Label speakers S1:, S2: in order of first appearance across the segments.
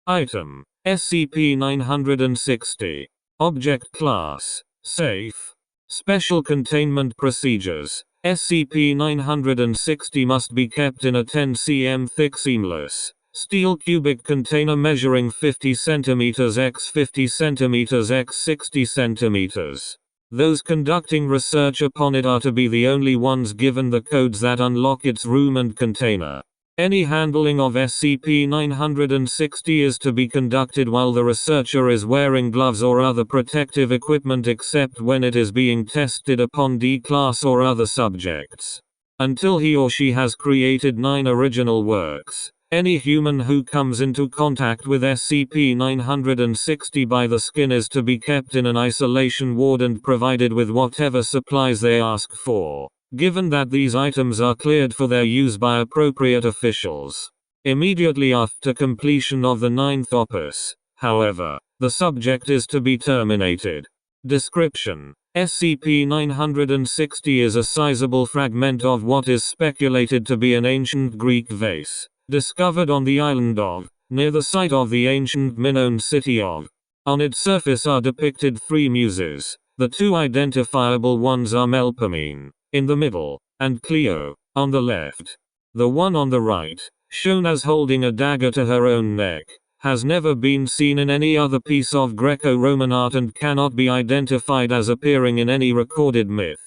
S1: Item: SCP-960. Object Class: Safe. Special Containment Procedures: SCP-960 must be kept in a 10 cm thick seamless steel cubic container measuring 50 cm x 50 cm x 60 cm. Those conducting research upon it are to be the only ones given the codes that unlock its room and container. Any handling of SCP-960 is to be conducted while the researcher is wearing gloves or other protective equipment except when it is being tested upon D-class or other subjects. Until he or she has created 9 original works. Any human who comes into contact with SCP-960 by the skin is to be kept in an isolation ward and provided with whatever supplies they ask for, given that these items are cleared for their use by appropriate officials. Immediately after completion of the 9th opus, however, the subject is to be terminated. Description: SCP-960 is a sizable fragment of what is speculated to be an ancient Greek vase, discovered on the island of, near the site of the ancient Minoan city of. On its surface are depicted 3 muses. The 2 identifiable ones are Melpomene, in the middle, and Clio, on the left. The one on the right, shown as holding a dagger to her own neck, has never been seen in any other piece of Greco-Roman art and cannot be identified as appearing in any recorded myth.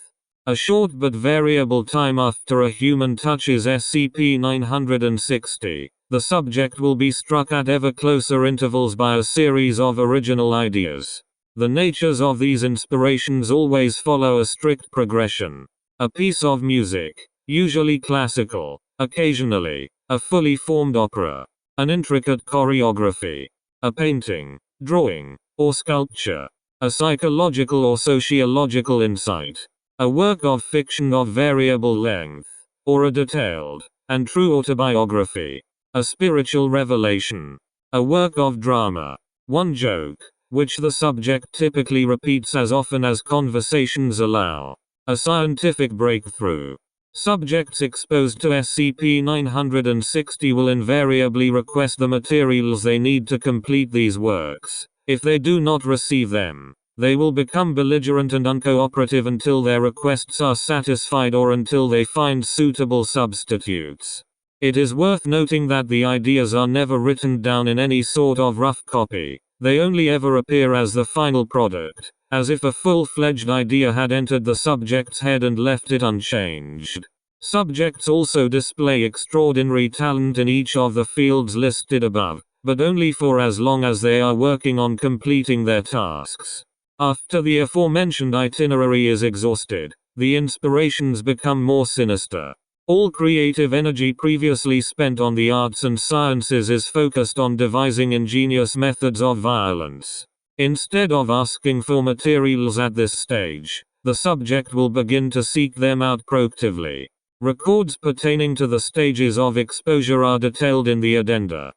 S1: A short but variable time after a human touches SCP-960, the subject will be struck at ever closer intervals by a series of original ideas. The natures of these inspirations always follow a strict progression. A piece of music, usually classical, occasionally, a fully formed opera, an intricate choreography, a painting, drawing, or sculpture, a psychological or sociological insight, a work of fiction of variable length, or a detailed and true autobiography, a spiritual revelation, a work of drama, one joke, which the subject typically repeats as often as conversations allow, a scientific breakthrough. Subjects exposed to SCP-960 will invariably request the materials they need to complete these works. If they do not receive them, they will become belligerent and uncooperative until their requests are satisfied or until they find suitable substitutes. It is worth noting that the ideas are never written down in any sort of rough copy. They only ever appear as the final product, as if a full-fledged idea had entered the subject's head and left it unchanged. Subjects also display extraordinary talent in each of the fields listed above, but only for as long as they are working on completing their tasks. After the aforementioned itinerary is exhausted, the inspirations become more sinister. All creative energy previously spent on the arts and sciences is focused on devising ingenious methods of violence. Instead of asking for materials at this stage, the subject will begin to seek them out proactively. Records pertaining to the stages of exposure are detailed in the addenda.